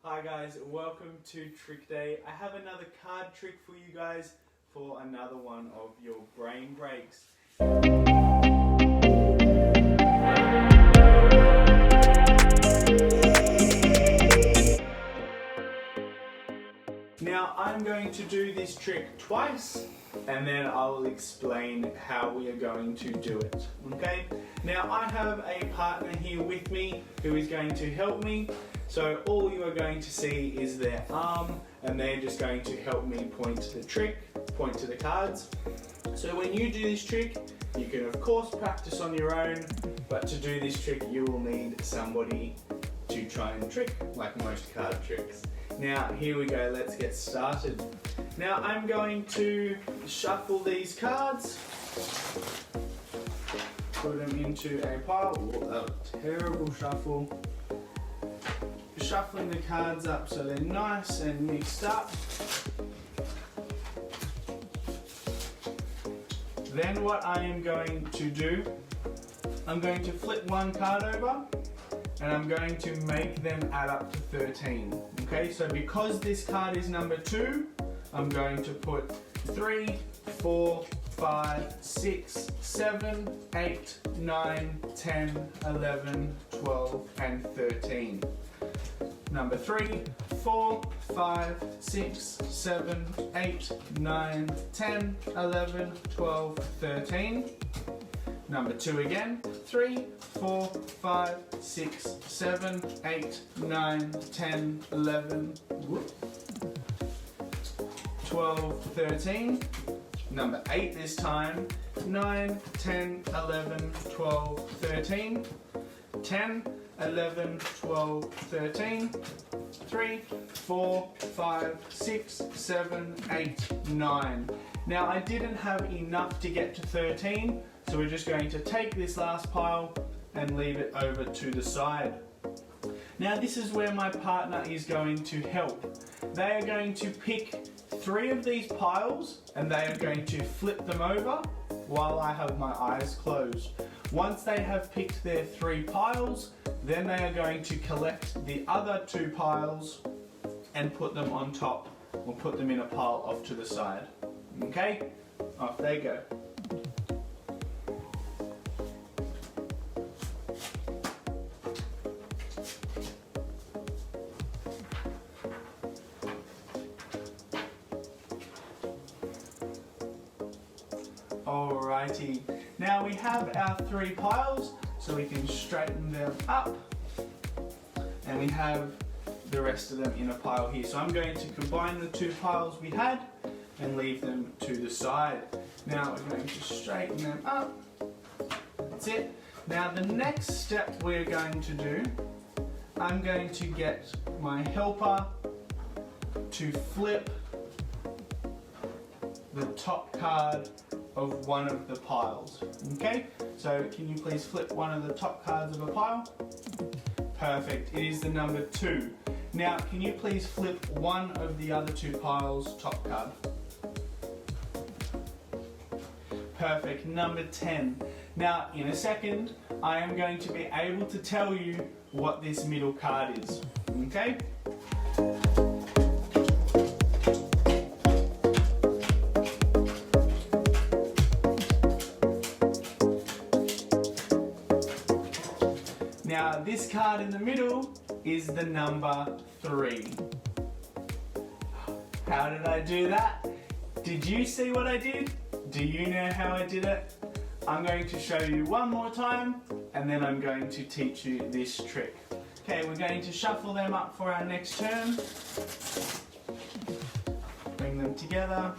Hi guys, welcome to Trick Day. I have another card trick for you guys for another one of your brain breaks. Now I'm going to do this trick twice and then I will explain how we are going to do it. Okay? Now I have a partner here with me who is going to help me. So all you are going to see is their arm and they're just going to help me point to the trick, point to the cards. So when you do this trick, you can of course practice on your own, but to do this trick you will need somebody to try and trick, like most card tricks. Now here we go, let's get started. Now I'm going to shuffle these cards, put them into a pile. Oh, that was a terrible shuffle. Shuffling the cards up so they're nice and mixed up. Then what I am going to do, I'm going to flip one card over and I'm going to make them add up to 13. Okay, so because this card is number 2, I'm going to put 3, 4, 5, 6, 7, 8, 9, 10, 11, 12 and 13. Number 3, 4, 5, 6, 7, 8, 9, 10, 11, 12, 13. Number 2 again, 3, 4, 5, 6, 7, 8, 9, 10, 11, 12, 13. Number 8 this time, 9, 10, 11, 12, 13. 10, 11, 12, 13, 3, 4, 5, 6, 7, 8, 9. Now I didn't have enough to get to 13, so we're just going to take this last pile and leave it over to the side. Now this is where my partner is going to help. They are going to pick 3 of these piles and they are going to flip them over while I have my eyes closed. Once they have picked their 3 piles, then they are going to collect the other 2 piles and put them on top, or put them in a pile off to the side. Okay? Off they go. Alrighty, now we have our 3 piles, so we can straighten them up, and we have the rest of them in a pile here. So I'm going to combine the 2 piles we had and leave them to the side. Now we're going to straighten them up. That's it. Now the next step we're going to do, I'm going to get my helper to flip the top card of one of the piles. Okay, so can you please flip one of the top cards of a pile? Perfect, it is the number 2. Now can you please flip one of the other 2 piles top card? Perfect, number 10. Now in a second I am going to be able to tell you what this middle card is. Okay? Now this card in the middle is the number 3. How did I do that? Did you see what I did? Do you know how I did it? I'm going to show you one more time and then I'm going to teach you this trick. Okay, we're going to shuffle them up for our next turn. Bring them together.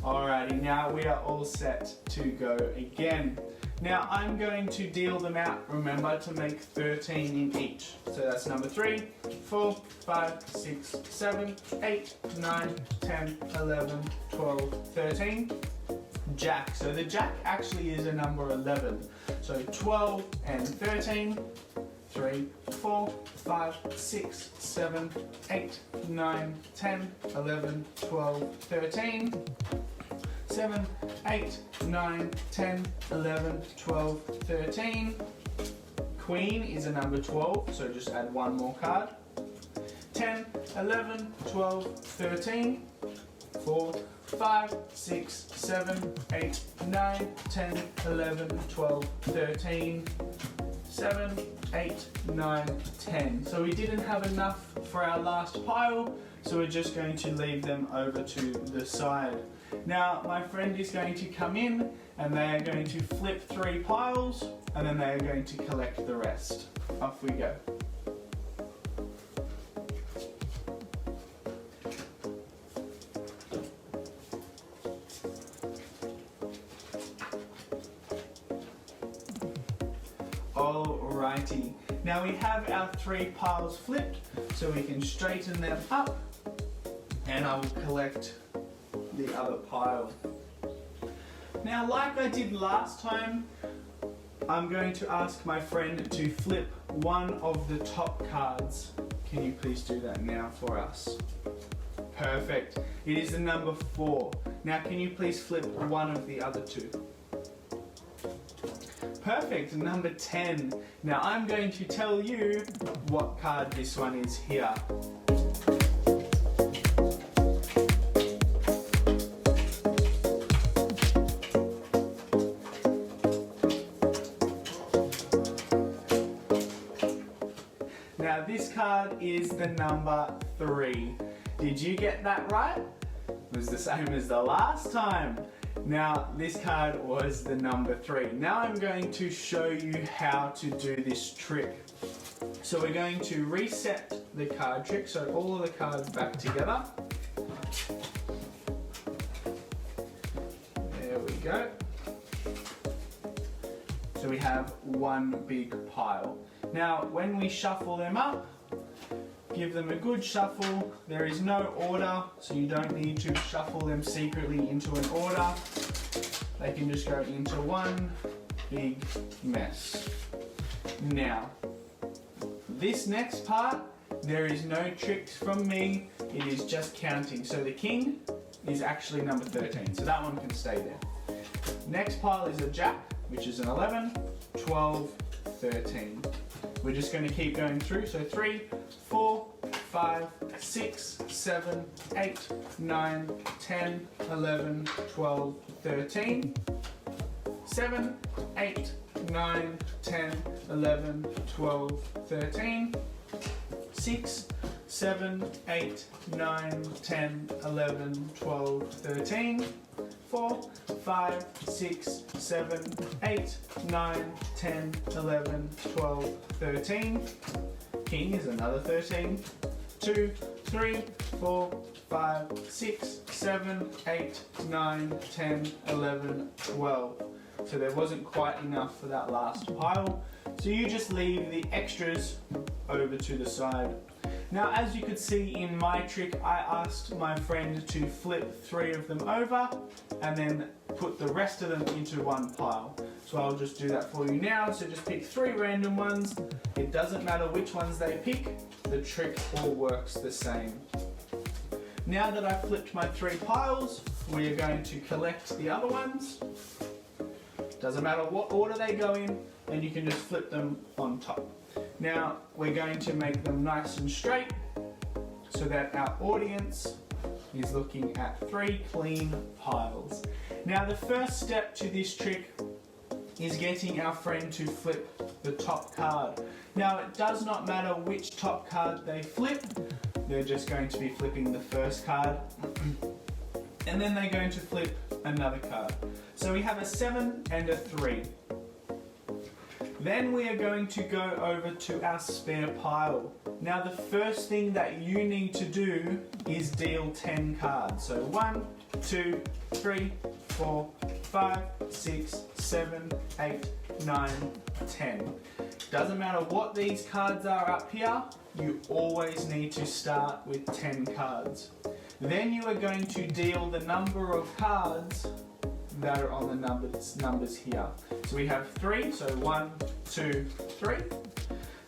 Alrighty, now we are all set to go again. Now I'm going to deal them out, remember, to make 13 in each. So that's number 3, 4, 5, 6, 7, 8, 9, 10, 11, 12, 13. Jack. So the Jack actually is a number 11. So 12 and 13. 3, 4, 5, 6, 7, 8, 9, 10, 11, 12, 13. 7, 8, 9, 10, 11, 12, 13. queen is a number 12, so just add one more card. 10, 11, 12, 13, 4, 5, 6, 7, 8, 9, 10, 11, 12, 13, 7, 8, 9, 10. So we didn't have enough for our last pile, so we're just going to leave them over to the side. Now my friend is going to come in and they are going to flip 3 piles and then they are going to collect the rest. Off we go. Alrighty, now we have our 3 piles flipped, so we can straighten them up and I will collect the other pile. Now, like I did last time, I'm going to ask my friend to flip one of the top cards. Can you please do that now for us? Perfect. It is the number 4. Now, can you please flip one of the other 2? Perfect, number 10. Now I'm going to tell you what card this one is here. Now this card is the number 3. Did you get that right? It was the same as the last time. Now this card was the number 3. Now I'm going to show you how to do this trick. So we're going to reset the card trick, so all of the cards back together. There we go. So we have one big pile. Now when we shuffle them up, give them a good shuffle. There is no order, so you don't need to shuffle them secretly into an order. They can just go into one big mess. Now, this next part, there is no tricks from me. It is just counting. So the king is actually number 13, so that one can stay there. Next pile is a jack, which is an 11, 12, 13. We're just going to keep going through. So 3, 4, 5, 6, 7, 8, 9, 10, 11, 12, 13. 7, 8, 9, 10, 11, 12, 13. 6, 7, 8, 9, 10, 11, 12, 13. 4, 5, 6, 7, 8, 9, 10, 11, 12, 13. King is another 13. 2, 3, 4, 5, 6, 7, 8, 9, 10, 11, 12. So there wasn't quite enough for that last pile. So you just leave the extras over to the side. Now, as you could see in my trick, I asked my friend to flip 3 of them over and then put the rest of them into one pile. So I'll just do that for you now. So just pick 3 random ones. It doesn't matter which ones they pick, the trick all works the same. Now that I've flipped my 3 piles, we are going to collect the other ones. Doesn't matter what order they go in, and you can just flip them on top. Now we're going to make them nice and straight so that our audience is looking at 3 clean piles. Now the first step to this trick is getting our friend to flip the top card. Now it does not matter which top card they flip, they're just going to be flipping the first card and then they're going to flip another card. So we have a 7 and a 3. Then we are going to go over to our spare pile. Now the first thing that you need to do is deal 10 cards. So 1, 2, 3, 4, 5, 6, 7, 8, 9, 10. Doesn't matter what these cards are up here, you always need to start with 10 cards. Then you are going to deal the number of cards that are on the numbers here. So we have 3, so 1, 2, 3.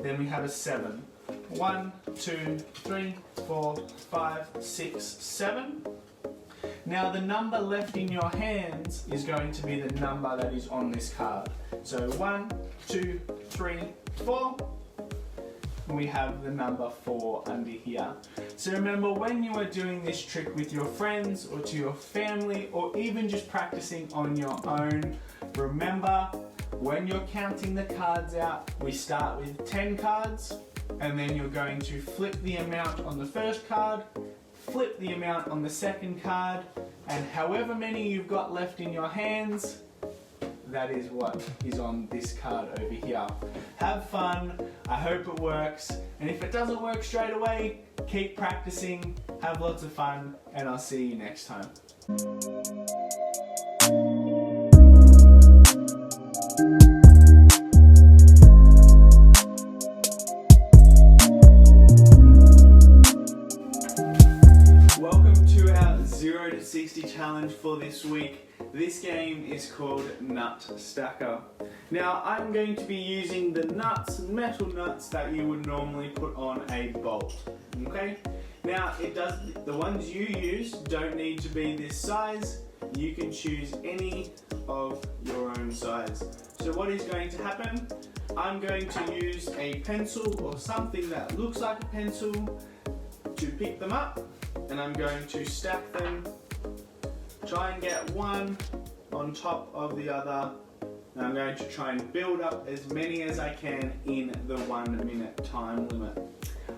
Then we have a 7. 1, 2, 3, 4, 5, 6, 7. Now the number left in your hands is going to be the number that is on this card. So 1, 2, 3, 4. We have the number 4 under here. So remember, when you are doing this trick with your friends or to your family or even just practicing on your own, remember when you're counting the cards out, we start with 10 cards and then you're going to flip the amount on the first card, flip the amount on the second card, and however many you've got left in your hands, that is what is on this card over here. Have fun, I hope it works, and if it doesn't work straight away, keep practicing, have lots of fun, and I'll see you next time. Welcome to our 0 to 60 challenge for this week. This game is called Nut Stacker. Now I'm going to be using the nuts, metal nuts that you would normally put on a bolt. Okay? Now the ones you use don't need to be this size. You can choose any of your own size. So what is going to happen? I'm going to use a pencil or something that looks like a pencil to pick them up, and I'm going to stack them. Try and get one on top of the other, and I'm going to try and build up as many as I can in the 1 minute time limit.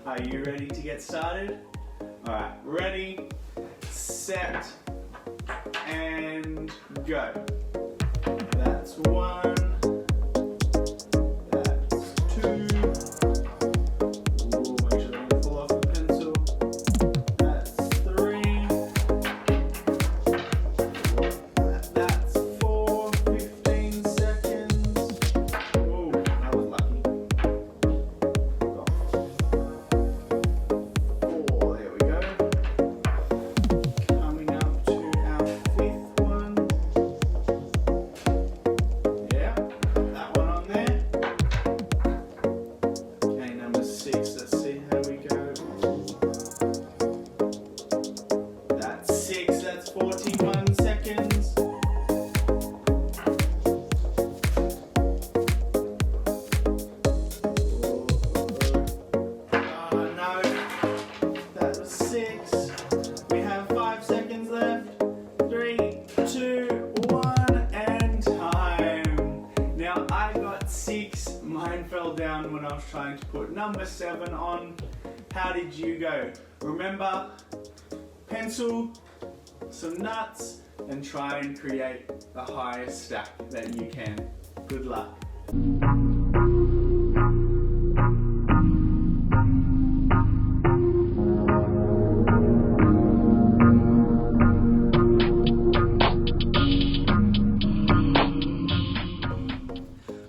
Are you ready to get started? Alright, ready, set, and go. That's 1, that's 2, ooh, make sure I don't fall off the pencil, that's 3, that's 4, 15 seconds, oh, that was lucky, got 4, there we go, coming up to our 5th one, yeah, that one on there, okay, number 6, let's see how we go, that's 6, that's 41 seconds, oh no, that was 6, we have 5 seconds left, 3, 2, 1, and time. Now I got 6, mine fell down when I was trying to put number 7 on. How did you go? Remember, pencil, some nuts, and try and create the highest stack that you can. Good luck.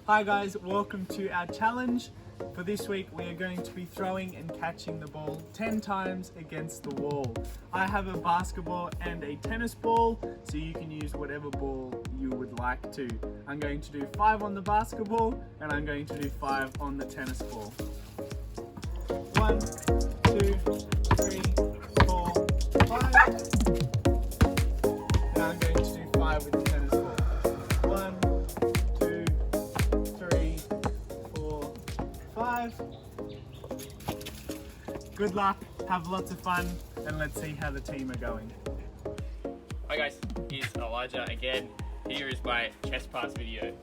Hi guys, welcome to our challenge. For this week we are going to be throwing and catching the ball 10 times against the wall. I have a basketball and a tennis ball, so you can use whatever ball you would like to. I'm going to do 5 on the basketball and I'm going to do 5 on the tennis ball. 1, 2, 3, 4, 5. Now I'm going to do 5 with the tennis ball. 1, 2, 3, 4, 5. Good luck, have lots of fun, and let's see how the team are going. Hi guys, here's Elijah again. Here is my chest pass video.